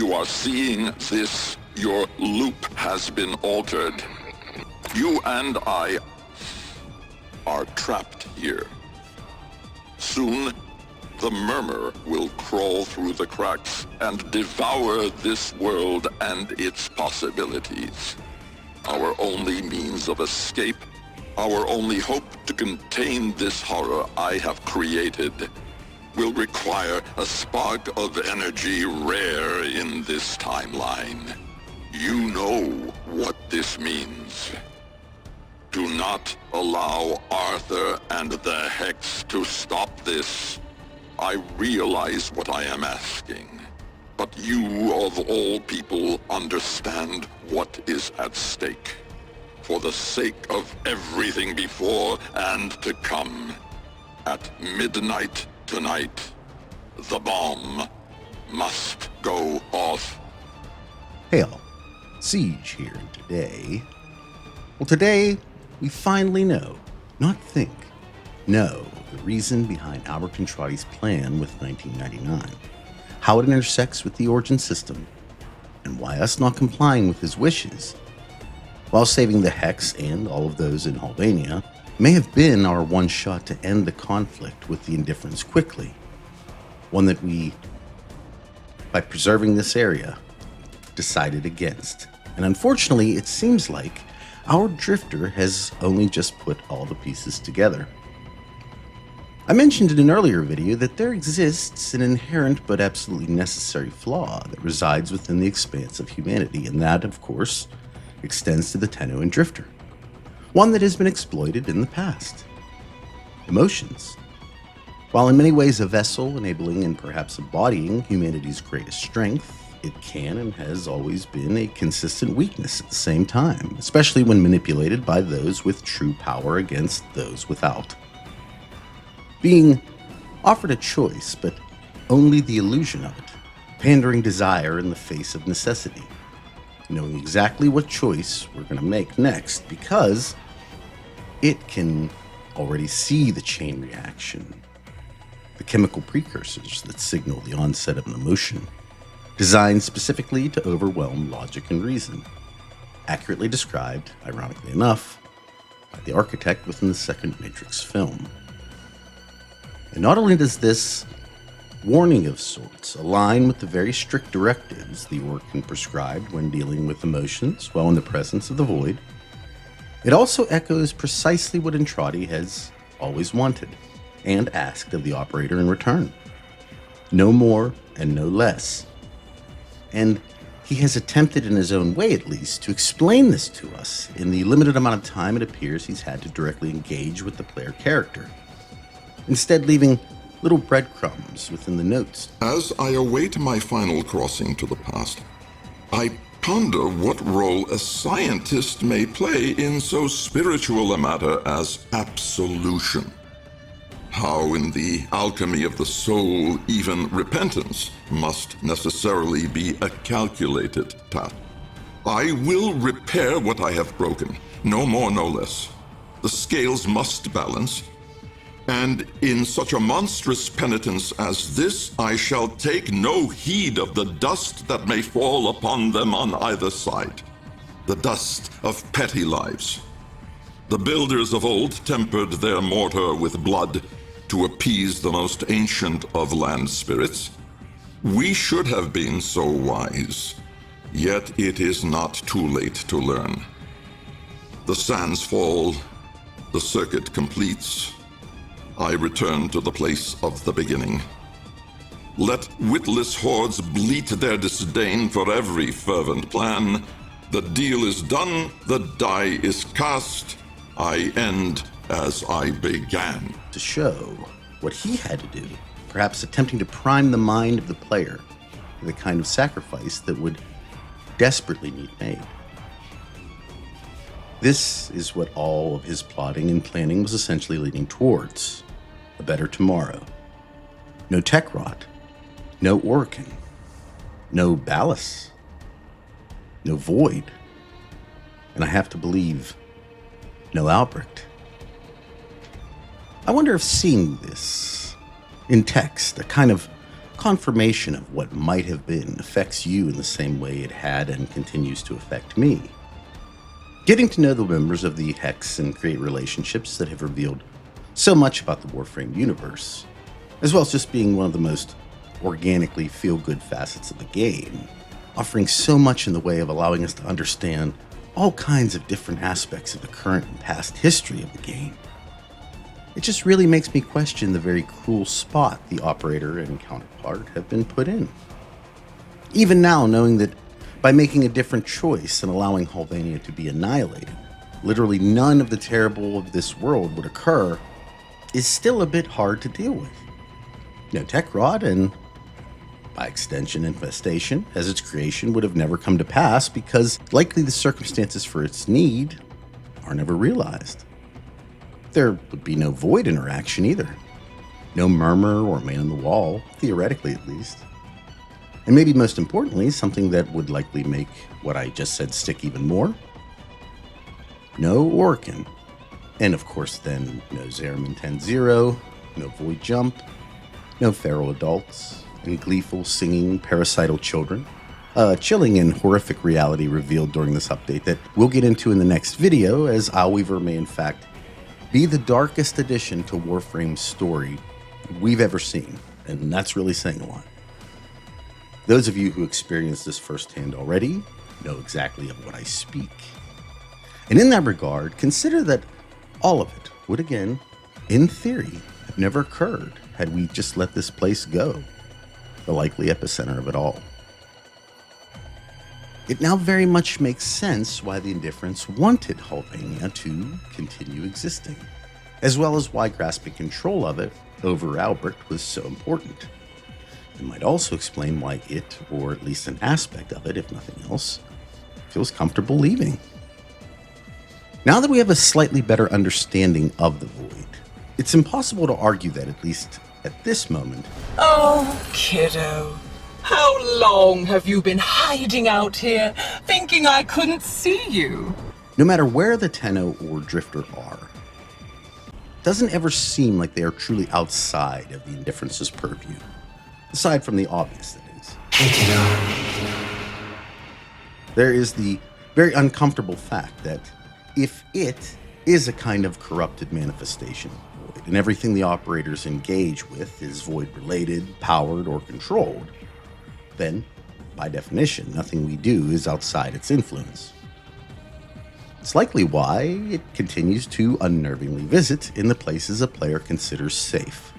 you are seeing this, your loop has been altered. You and I are trapped here. Soon, the murmur will crawl through the cracks and devour this world and its possibilities. Our only means of escape, our only hope to contain this horror I have created, will require a spark of energy rare in this timeline. You know what this means. Do not allow Arthur and the Hex to stop this. I realize what I am asking, but you of all people understand what is at stake. For the sake of everything before and to come, at midnight tonight, the bomb must go off. Hey all, Siege here, and today we finally know, not think, know the reason behind Albrecht Entrati's plan with 1999, how it intersects with the Origin system, and why us not complying with his wishes, while saving the Hex and all of those in Hollvania, may have been our one shot to end the conflict with the Indifference quickly. One that we, by preserving this area, decided against. And unfortunately, it seems like our drifter has only just put all the pieces together. I mentioned in an earlier video that there exists an inherent but absolutely necessary flaw that resides within the expanse of humanity, and that, of course, extends to the Tenno and Drifter. One that has been exploited in the past. Emotions. While in many ways a vessel enabling and perhaps embodying humanity's greatest strength, it can and has always been a consistent weakness at the same time, especially when manipulated by those with true power against those without. Being offered a choice, but only the illusion of it, pandering desire in the face of necessity, knowing exactly what choice we're going to make next because it can already see the chain reaction, the chemical precursors that signal the onset of an emotion, designed specifically to overwhelm logic and reason, accurately described, ironically enough, by the architect within the second Matrix film. And not only does this warning of sorts align with the very strict directives the Orc prescribed when dealing with emotions while in the presence of the Void, it also echoes precisely what Entrati has always wanted and asked of the operator in return. No more and no less. And he has attempted, in his own way at least, to explain this to us in the limited amount of time it appears he's had to directly engage with the player character, instead leaving little breadcrumbs within the notes. As I await my final crossing to the past, I ponder what role a scientist may play in so spiritual a matter as absolution. How in the alchemy of the soul, even repentance must necessarily be a calculated task. I will repair what I have broken, no more, no less. The scales must balance, and in such a monstrous penitence as this, I shall take no heed of the dust that may fall upon them on either side. The dust of petty lives. The builders of old tempered their mortar with blood to appease the most ancient of land spirits. We should have been so wise, yet it is not too late to learn. The sands fall, the circuit completes. I return to the place of the beginning. Let witless hordes bleat their disdain for every fervent plan. The deal is done, the die is cast. I end as I began. To show what he had to do, perhaps attempting to prime the mind of the player for the kind of sacrifice that would desperately need made. This is what all of his plotting and planning was essentially leading towards. A better tomorrow. No tech rot. No working. No ballast. No void. And I have to believe, no Albrecht. I wonder if seeing this in text, a kind of confirmation of what might have been affects you in the same way it had and continues to affect me. Getting to know the members of the Hex and create relationships that have revealed so much about the Warframe universe, as well as just being one of the most organically feel-good facets of the game, offering so much in the way of allowing us to understand all kinds of different aspects of the current and past history of the game. It just really makes me question the very cruel spot the operator and counterpart have been put in. Even now, knowing that by making a different choice and allowing Hollvania to be annihilated, literally none of the terrible of this world would occur, is still a bit hard to deal with. No tech rod, and by extension infestation, as its creation would have never come to pass because likely the circumstances for its need are never realized. There would be no void interaction either. No murmur or man on the wall, theoretically at least. And maybe most importantly, something that would likely make what I just said stick even more. No Orkin. And of course then, no Zeraman 10-0, no void jump, no feral adults, and gleeful singing parasital children. A chilling and horrific reality revealed during this update that we'll get into in the next video, as Isleweaver may in fact be the darkest addition to Warframe's story we've ever seen, and that's really saying a lot. Those of you who experienced this firsthand already know exactly of what I speak. And in that regard, consider that all of it would again, in theory, have never occurred had we just let this place go, the likely epicenter of it all. It now very much makes sense why the Indifference wanted Hollvania to continue existing, as well as why grasping control of it over Albrecht was so important. It might also explain why it, or at least an aspect of it, if nothing else, feels comfortable leaving. Now that we have a slightly better understanding of the Void, it's impossible to argue that, at least at this moment... Oh, kiddo. How long have you been hiding out here, thinking I couldn't see you? No matter where the Tenno or Drifter are, it doesn't ever seem like they are truly outside of the Indifference's purview. Aside from the obvious, that is. There is the very uncomfortable fact that if it is a kind of corrupted manifestation of Void, and everything the operators engage with is Void-related, powered, or controlled, then, by definition, nothing we do is outside its influence. It's likely why it continues to unnervingly visit in the places a player considers safe.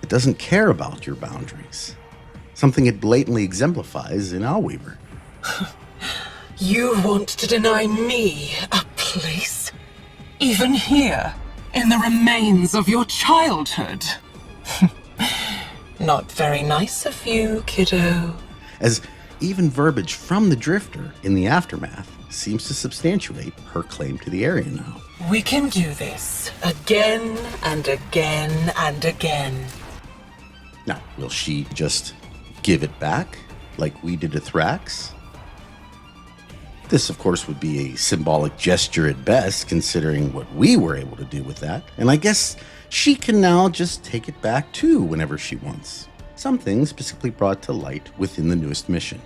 It doesn't care about your boundaries, something it blatantly exemplifies in Isleweaver. You want to deny me a place? Even here, in the remains of your childhood? Not very nice of you, kiddo. As even verbiage from the Drifter in the Aftermath seems to substantiate her claim to the area now. We can do this again and again and again. Now, will she just give it back like we did to Thrax? This, of course, would be a symbolic gesture at best, considering what we were able to do with that. And I guess she can now just take it back too whenever she wants. Something specifically brought to light within the newest mission.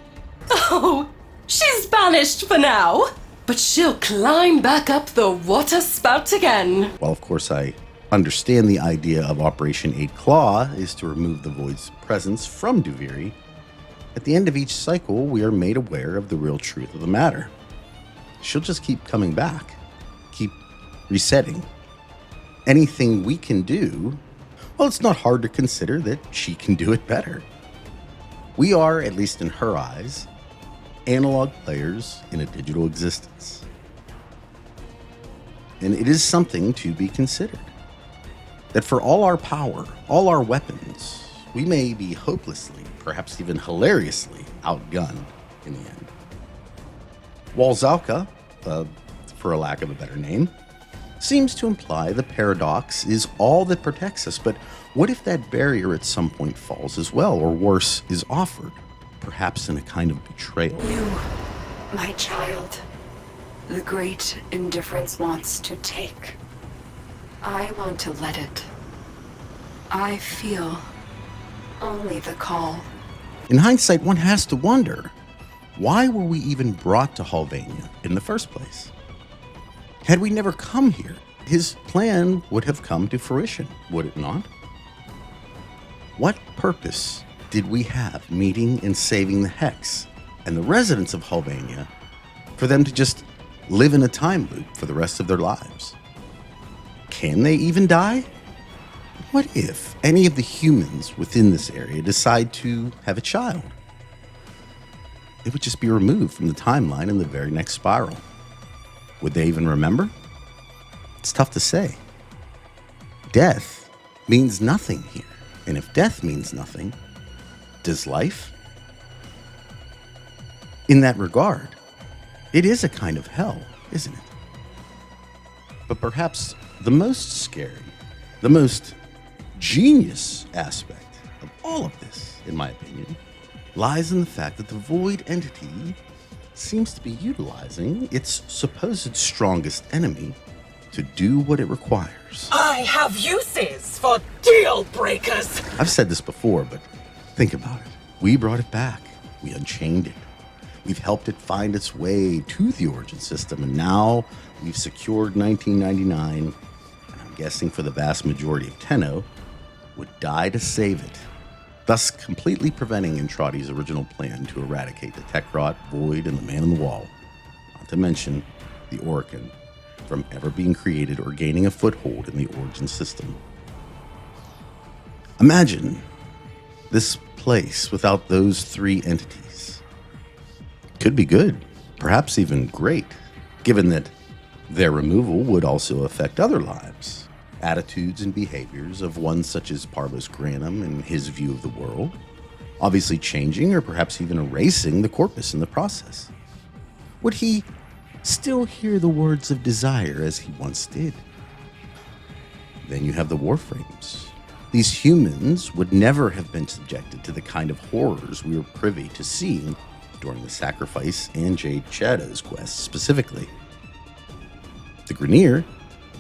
Oh, she's banished for now, but she'll climb back up the water spout again. While of course I understand the idea of Operation 8 Claw is to remove the Void's presence from Duviri, at the end of each cycle we are made aware of the real truth of the matter. She'll just keep coming back, keep resetting. Anything we can do, well, it's not hard to consider that she can do it better. We are, at least in her eyes, analog players in a digital existence. And it is something to be considered. That for all our power, all our weapons, we may be hopelessly, perhaps even hilariously, outgunned in the end. Walzalka, for a lack of a better name, seems to imply the paradox is all that protects us, but what if that barrier at some point falls as well, or worse, is offered, perhaps in a kind of betrayal? You, my child, the great Indifference wants to take. I want to let it. I feel Only the call. In hindsight, one has to wonder, why were we even brought to Hollvania in the first place? Had we never come here, his plan would have come to fruition, would it not? What purpose did we have meeting and saving the Hex and the residents of Hollvania for them to just live in a time loop for the rest of their lives? Can they even die? What if any of the humans within this area decide to have a child? It would just be removed from the timeline in the very next spiral. Would they even remember? It's tough to say. Death means nothing here. And if death means nothing, does life? In that regard, it is a kind of hell, isn't it? But perhaps the most scary, the most genius aspect of all of this, in my opinion, lies in the fact that the Void entity seems to be utilizing its supposed strongest enemy to do what it requires. I have uses for deal breakers. I've said this before, but think about it. We brought it back. We unchained it. We've helped it find its way to the Origin system, and now we've secured 1999, and I'm guessing for the vast majority of Tenno, would die to save it, thus completely preventing Entrati's original plan to eradicate the Techrot, Void, and the Man in the Wall, not to mention the Orokin, from ever being created or gaining a foothold in the Origin system. Imagine this place without those three entities. Could be good, perhaps even great, given that their removal would also affect other lives, attitudes and behaviors of one such as Parvos Granum and his view of the world, obviously changing or perhaps even erasing the corpus in the process. Would he still hear the words of desire as he once did? Then you have the Warframes. These humans would never have been subjected to the kind of horrors we were privy to seeing during the Sacrifice and Jade Shadow's quest specifically. The Grineer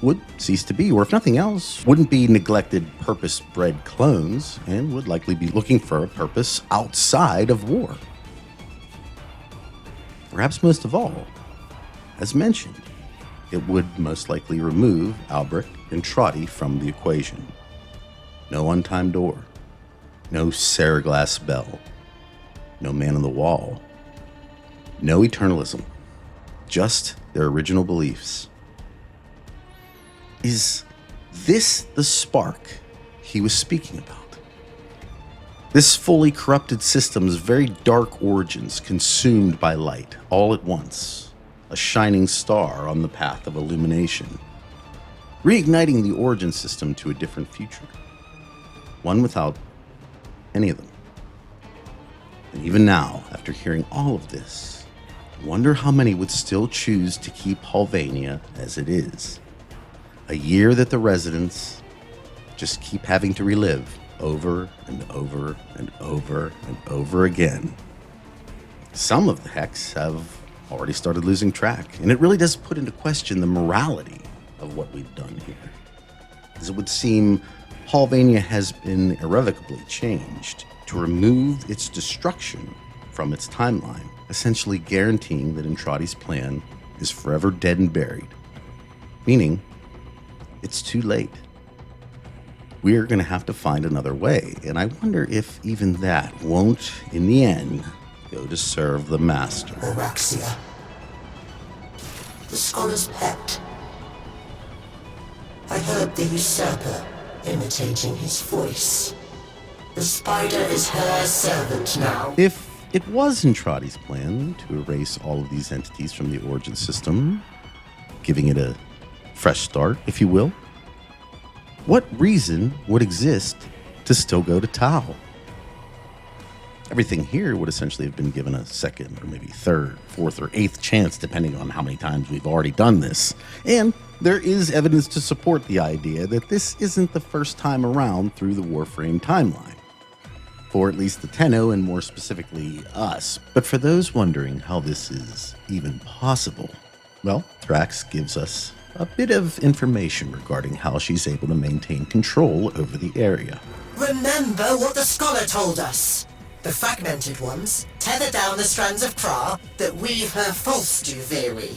would cease to be, or if nothing else, wouldn't be neglected purpose-bred clones and would likely be looking for a purpose outside of war. Perhaps most of all, as mentioned, it would most likely remove Albrecht and Entrati from the equation. No untimed door, no Seriglass bell, no Man on the Wall, no eternalism, just their original beliefs. Is this the spark he was speaking about? This fully corrupted system's very dark origins consumed by light all at once, a shining star on the path of illumination, reigniting the Origin system to a different future, one without any of them. And even now, after hearing all of this, I wonder how many would still choose to keep Hollvania as it is. A year that the residents just keep having to relive over and over and over and over again. Some of the Hex have already started losing track, and it really does put into question the morality of what we've done here. As it would seem, Hollvania has been irrevocably changed to remove its destruction from its timeline, essentially guaranteeing that Entrati's plan is forever dead and buried, meaning it's too late. We're going to have to find another way, and I wonder if even that won't, in the end, go to serve the Master. Araxia. The scholar's pet. I heard the usurper imitating his voice. The spider is her servant now. If it was Entrati's plan to erase all of these entities from the Origin system, giving it a fresh start, if you will, what reason would exist to still go to Tau? Everything here would essentially have been given a second or maybe third, fourth, or eighth chance, depending on how many times we've already done this. And there is evidence to support the idea that this isn't the first time around through the Warframe timeline. For at least the Tenno, and more specifically us. But for those wondering how this is even possible, well, Thrax gives us a bit of information regarding how she's able to maintain control over the area. Remember what the scholar told us. The fragmented ones tether down the strands of Kra that weave her false Duviri.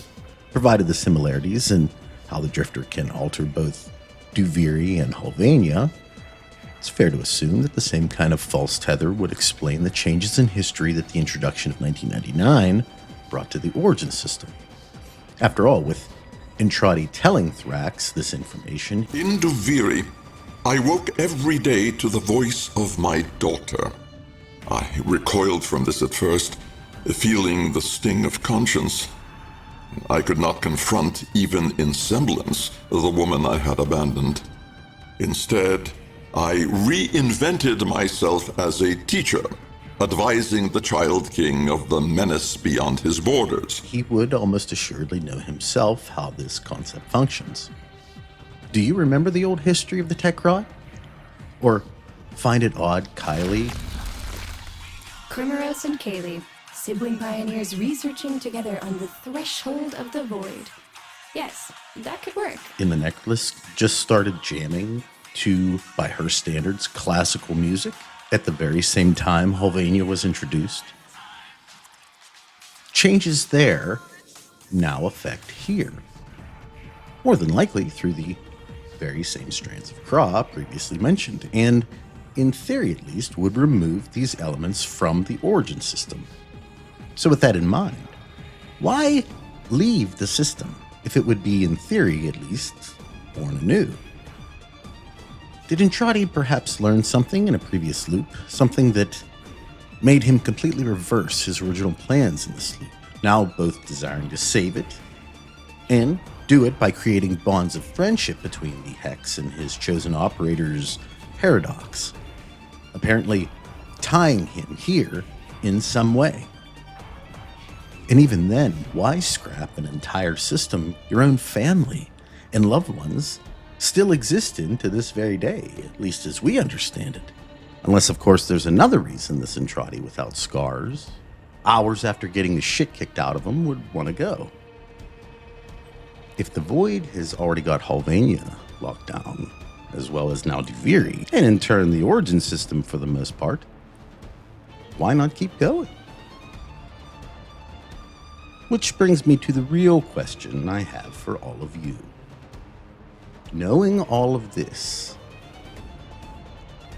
Provided the similarities in how the Drifter can alter both Duviri and Hollvania, it's fair to assume that the same kind of false tether would explain the changes in history that the introduction of 1999 brought to the Origin system. After all, with Entrati telling Thrax this information, In Duviri, I woke every day to the voice of my daughter. I recoiled from this at first, feeling the sting of conscience. I could not confront, even in semblance, the woman I had abandoned. Instead, I reinvented myself as a teacher, advising the Child King of the menace beyond his borders. he would almost assuredly know himself how this concept functions. Do you remember the old history of the Tech Rod? Or find it odd, Kylie? Crimeros and Kaylee, sibling pioneers researching together on the threshold of the void. Yes, that could work. In the necklace just started jamming to, by her standards, classical music at the very same time Hollvania was introduced. Changes there now affect here. More than likely through the very same strands of Kra previously mentioned, and in theory at least would remove these elements from the Origin system. So with that in mind, why leave the system if it would be, in theory at least, born anew? Did Entrati perhaps learn something in a previous loop, something that made him completely reverse his original plans in this loop, now both desiring to save it and do it by creating bonds of friendship between the Hex and his chosen operator's paradox, apparently tying him here in some way? And even then, why scrap an entire system your own family and loved ones still exist in to this very day, at least as we understand it? Unless, of course, there's another reason this Entrati without scars, hours after getting the shit kicked out of him, would want to go. If the Void has already got Hollvania locked down, as well as now Duviri, and in turn the Origin system for the most part, why not keep going? Which brings me to the real question I have for all of you. Knowing all of this,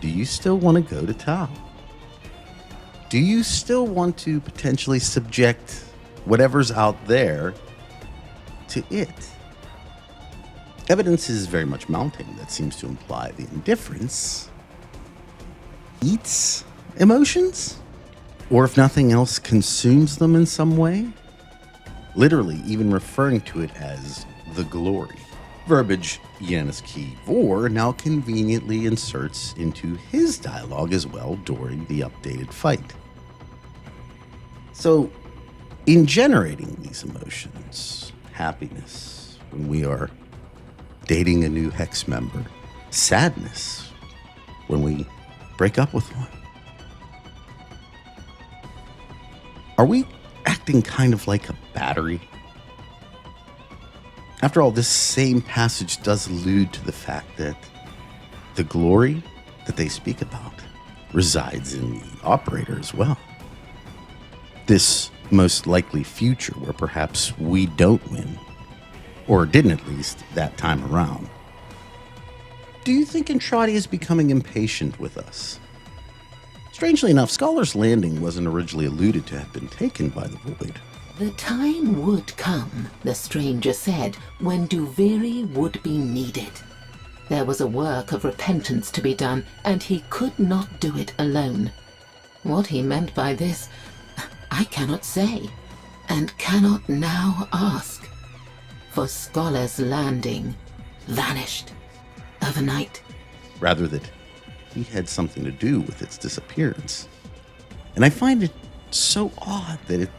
do you still want to go to Tau? Do you still want to potentially subject whatever's out there to it? Evidence is very much mounting that seems to imply the Indifference eats emotions, or if nothing else, consumes them in some way. Literally, even referring to it as the glory. Verbiage Yanis Key Vor now conveniently inserts into his dialogue as well during the updated fight. So, in generating these emotions, happiness when we are dating a new Hex member, sadness when we break up with one, are we acting kind of like a battery? After all, this same passage does allude to the fact that the glory that they speak about resides in the operator as well. This most likely future where perhaps we don't win, or didn't at least that time around. Do you think Entrati is becoming impatient with us? Strangely enough, Scholar's Landing wasn't originally alluded to have been taken by the Void. The time would come, the stranger said, when Duviri would be needed. There was a work of repentance to be done, and he could not do it alone. What he meant by this, I cannot say, and cannot now ask. For Scholar's Landing vanished overnight. Rather that he had something to do with its disappearance. And I find it so odd that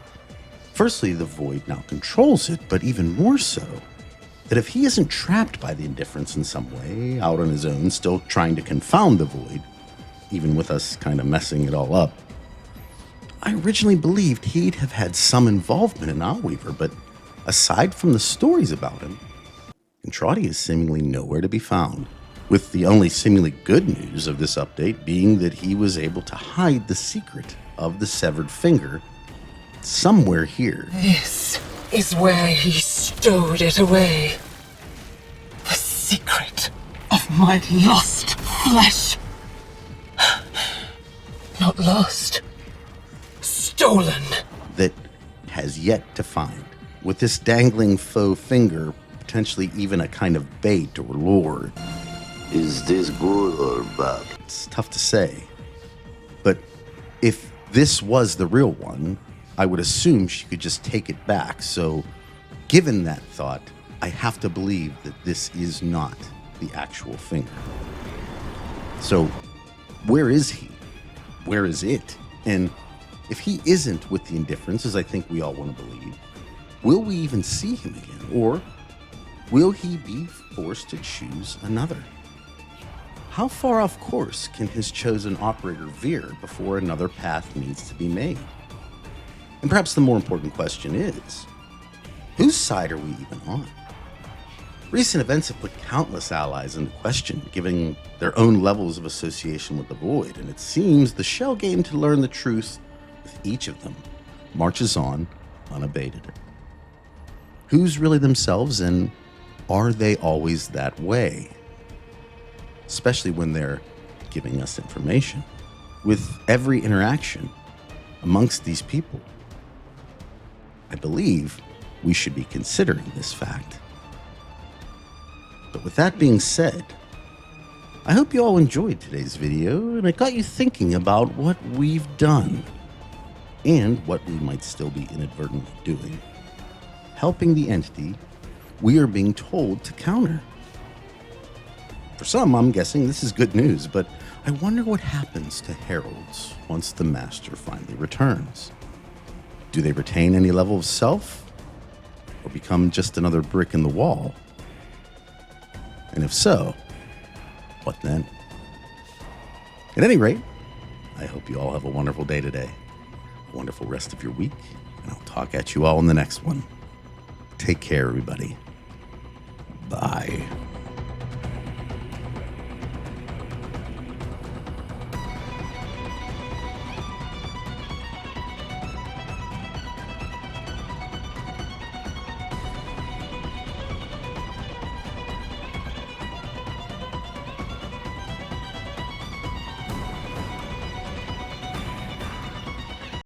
firstly, the Void now controls it, but even more so, that if he isn't trapped by the Indifference in some way, out on his own, still trying to confound the Void, even with us kind of messing it all up, I originally believed he'd have had some involvement in Isleweaver, but aside from the stories about him, Entrati is seemingly nowhere to be found. With the only seemingly good news of this update being that he was able to hide the secret of the severed finger somewhere here. This is where he stowed it away. The secret of my lost flesh. Not lost. Stolen. That has yet to find. With this dangling faux finger, potentially even a kind of bait or lure. Is this good or bad? It's tough to say. But if this was the real one, I would assume she could just take it back. So, given that thought, I have to believe that this is not the actual finger. So, where is he? Where is it? And if he isn't with the Indifference, as I think we all want to believe, will we even see him again? Or will he be forced to choose another? How far off course can his chosen operator veer before another path needs to be made? And perhaps the more important question is, whose side are we even on? Recent events have put countless allies into question, giving their own levels of association with the Void, and it seems the shell game to learn the truth with each of them marches on unabated. Who's really themselves, and are they always that way? Especially when they're giving us information. With every interaction amongst these people, I believe we should be considering this fact. But with that being said, I hope you all enjoyed today's video and it got you thinking about what we've done and what we might still be inadvertently doing, helping the entity we are being told to counter. For some, I'm guessing this is good news, but I wonder what happens to heralds once the master finally returns. Do they retain any level of self, or become just another brick in the wall? And if so, what then? At any rate, I hope you all have a wonderful day today, a wonderful rest of your week, and I'll talk at you all in the next one. Take care, everybody. Bye.